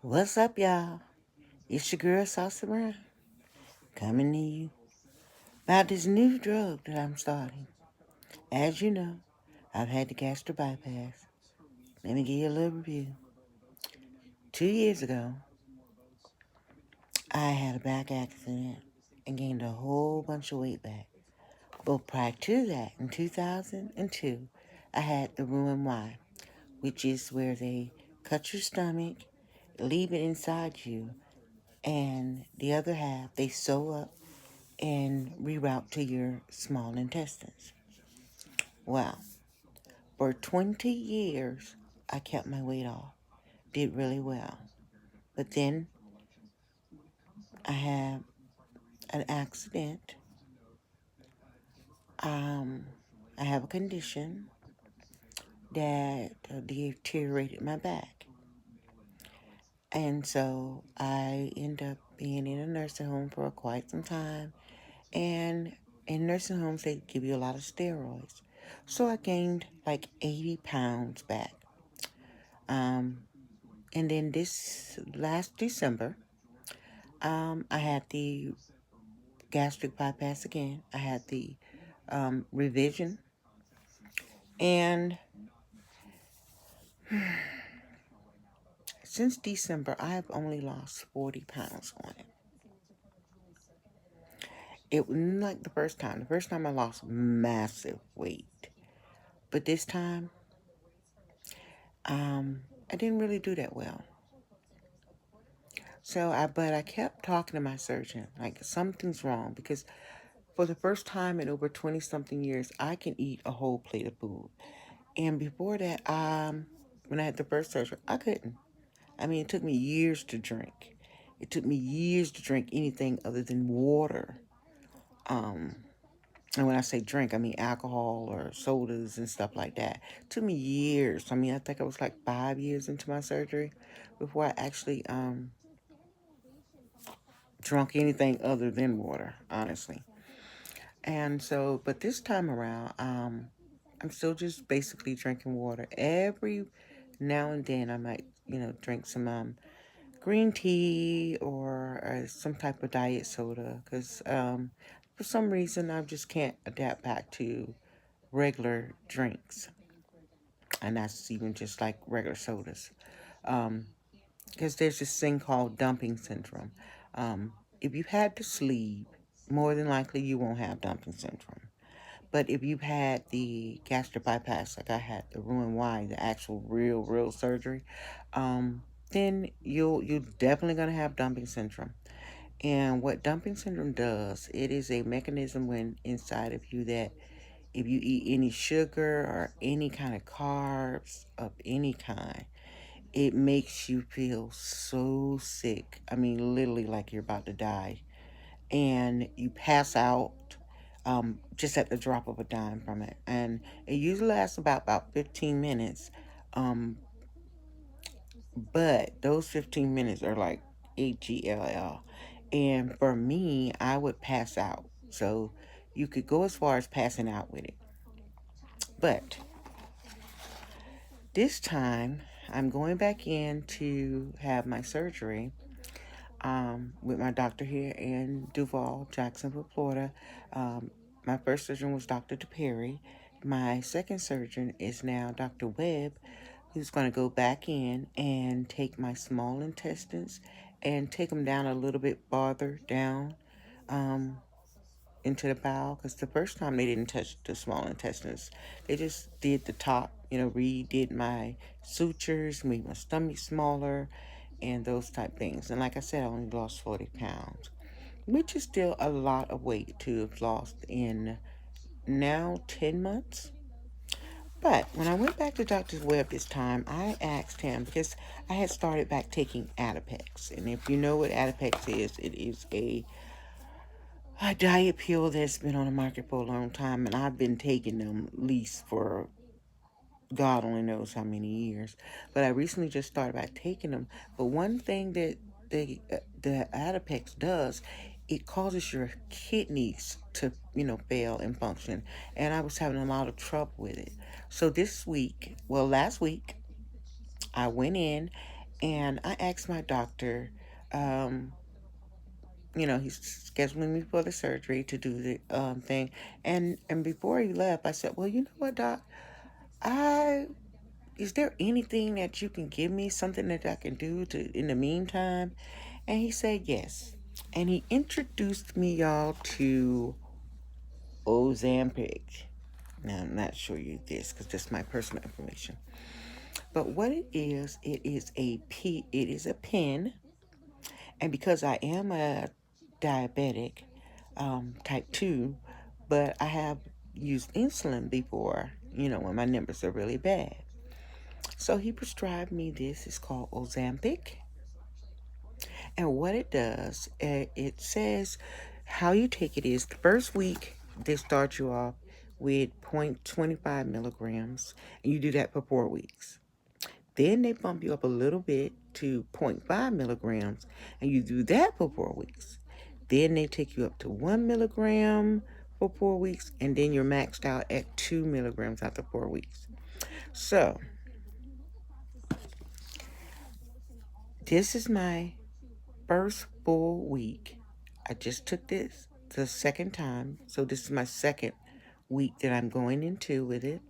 What's up, y'all? It's your girl, Saucey Brown, coming to you about this new drug that I'm starting. As you know, I've had the gastric bypass. Let me give you a little review. 2 years ago, I had a back accident and gained a whole bunch of weight back. But prior to that, in 2002, I had the Roux-en-Y, which is where they cut your stomach, leave it inside you, and the other half they sew up and reroute to your small intestines. Well, for 20 years, I kept my weight off, did really well. But then I had an accident. Um, I have a condition that deteriorated my back. And so I end up being in a nursing home for quite some time. And in nursing homes, they give you a lot of steroids. So I gained like 80 pounds back. And then this last December, I had the gastric bypass again. I had the revision. And since December, I have only lost 40 pounds on it. It wasn't like the first time. The first time I lost massive weight. But this time, I didn't really do that well. But I kept talking to my surgeon, like something's wrong, because for the first time in over 20 something years, I can eat a whole plate of food. And before that, when I had the first surgery, I couldn't. I mean, it took me years to drink. It took me years to drink anything other than water. And when I say drink, I mean alcohol or sodas and stuff like that. It took me years. I mean, I think I was like 5 years into my surgery before I actually drunk anything other than water, honestly. And so, but this time around, I'm still just basically drinking water. Every now and then I might, drink some green tea or some type of diet soda because for some reason I just can't adapt back to regular drinks. And that's even just like regular sodas. Because there's this thing called dumping syndrome. If you've had to sleep, more than likely you won't have dumping syndrome. But if you've had the gastric bypass, like I had the Roux-en-Y, the actual real surgery, then you're definitely gonna have dumping syndrome. And what dumping syndrome does, it is a mechanism when inside of you that if you eat any sugar or any kind of carbs of any kind, it makes you feel so sick. I mean, literally like you're about to die. And you pass out just at the drop of a dime from it. And it usually lasts about 15 minutes. Um, but those 15 minutes are like HGLL. And for me, I would pass out. So you could go as far as passing out with it. But this time, I'm going back in to have my surgery with my doctor here in Duval, Jacksonville, Florida. My first surgeon was Dr. DePerry. My second surgeon is now Dr. Webb, who's going to go back in and take my small intestines and take them down a little bit farther down into the bowel. Because the first time they didn't touch the small intestines, they just did the top, redid my sutures, made my stomach smaller, and those type things. And like I said, I only lost 40 pounds, which is still a lot of weight to have lost in now 10 months. But when I went back to Dr. Webb this time, I asked him because I had started back taking Adipex. And if you know what Adipex is, it is a diet pill that's been on the market for a long time. And I've been taking them at least for God only knows how many years. But I recently just started back taking them. But one thing that the Adipex does, it causes your kidneys to, fail and function. And I was having a lot of trouble with it. So last week, I went in And I asked my doctor, um, he's scheduling me for the surgery to do the thing. And before he left, I said, well, you know what, doc? I Is there anything that you can give me, something that I can do to in the meantime? And he said yes. And he introduced me, y'all, to Ozempic. Now, I'm not sure you this because that's my personal information. But what it is it is a pen. And because I am a diabetic, type 2, but I have used insulin before, when my numbers are really bad. So he prescribed me this. It's called Ozempic. And what it does, it says how you take it is the first week, they start you off with 0.25 milligrams, and you do that for 4 weeks. Then they bump you up a little bit to zero point 0.5 milligrams, and you do that for 4 weeks. Then they take you up to 1 milligram for 4 weeks, and then you're maxed out at 2 milligrams after 4 weeks. So, this is my first full week. I just took this the second time, so this is my second week that I'm going into with it.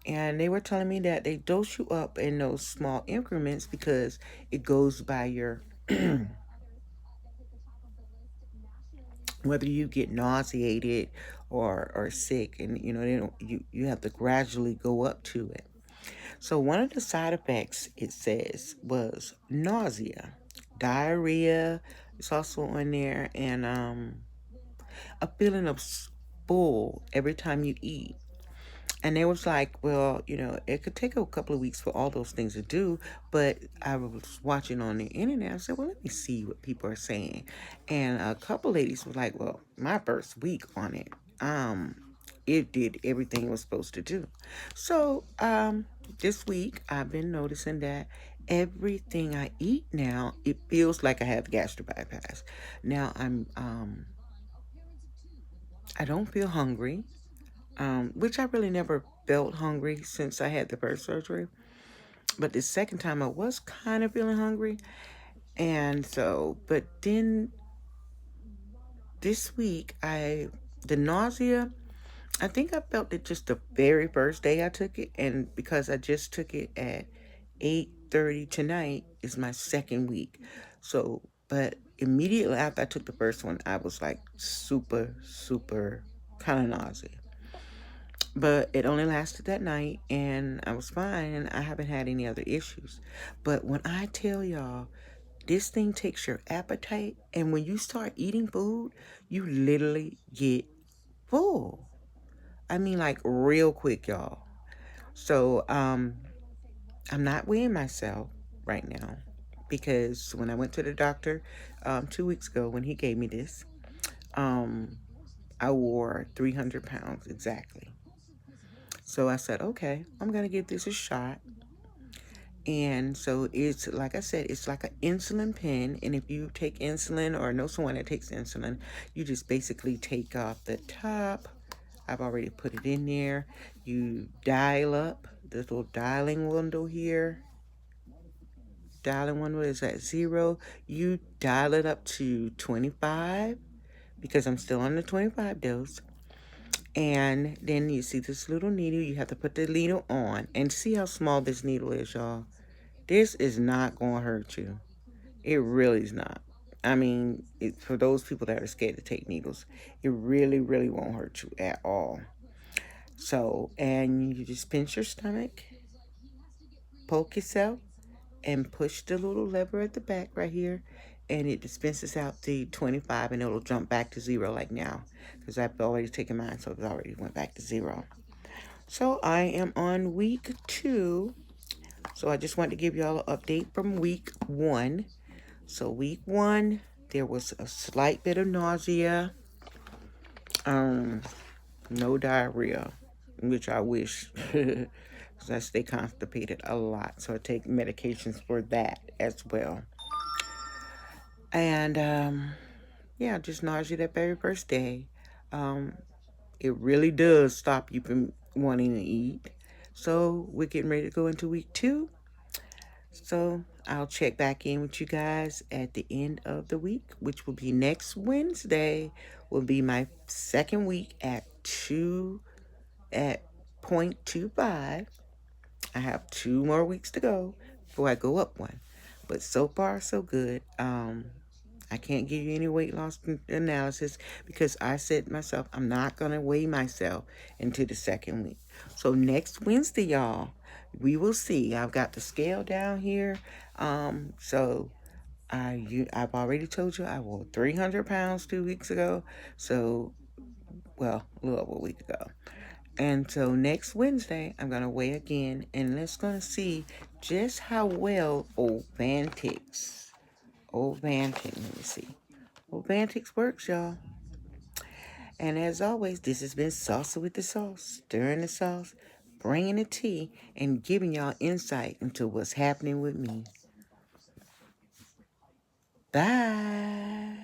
And they were telling me that they dose you up in those small increments because it goes by your whether you get nauseated or sick, and they don't you have to gradually go up to it. So one of the side effects it says was nausea, diarrhea. It's also on there, and a feeling of full every time you eat. And they was like, well, it could take a couple of weeks for all those things to do. But I was watching on the internet. I said, well, let me see what people are saying. And a couple ladies were like, well, my first week on it, it did everything it was supposed to do. So this week, I've been noticing that everything I eat now, it feels like I have gastric bypass. Now I don't feel hungry, which I really never felt hungry since I had the first surgery. But the second time I was kind of feeling hungry. And so, but then this week, the nausea, I think I felt it just the very first day I took it. And because I just took it at 8:30 tonight is my second week. So, but immediately after I took the first one, I was like super, super kind of nauseous. But it only lasted that night, and I was fine, and I haven't had any other issues. But when I tell y'all, this thing takes your appetite, and when you start eating food, you literally get full. I mean, like real quick, y'all. So, I'm not weighing myself right now because when I went to the doctor 2 weeks ago when he gave me this, I wore 300 pounds exactly. So I said, okay, I'm going to give this a shot. And so it's, like I said, it's like an insulin pen. And if you take insulin or know someone that takes insulin, you just basically take off the top. I've already put it in there. You dial up the little dialing window here. Dialing window is at 0. You dial it up to 25 because I'm still on the 25 dose. And then you see this little needle. You have to put the needle on. And see how small this needle is, y'all. This is not going to hurt you. It really is not. I mean, for those people that are scared to take needles, it really, really won't hurt you at all. So, and you just pinch your stomach, poke yourself, and push the little lever at the back right here, and it dispenses out the 25, and it'll jump back to 0 like now, because I've already taken mine, so it already went back to 0. So I am on week 2. So I just wanted to give y'all an update from week 1. So week 1, there was a slight bit of nausea, no diarrhea, which I wish, because I stay constipated a lot. So I take medications for that as well. And yeah, just nausea that very first day. It really does stop you from wanting to eat. So we're getting ready to go into week 2. So I'll check back in with you guys at the end of the week, which will be next Wednesday. Will be my second week at 0.25. I have 2 more weeks to go before I go up one. But so far, so good. I can't give you any weight loss analysis because I said myself, I'm not going to weigh myself into the second week. So next Wednesday, y'all, we will see. I've got the scale down here. So I've already told you I wore 300 pounds 2 weeks ago. So, well, a little over a week ago. And so next Wednesday, I'm going to weigh again, and let's going to see just how well Old Vantic, let me see. Old Vantic works, y'all. And as always, this has been Saucy with the Sauce, stirring the sauce, bringing the tea, and giving y'all insight into what's happening with me. Bye.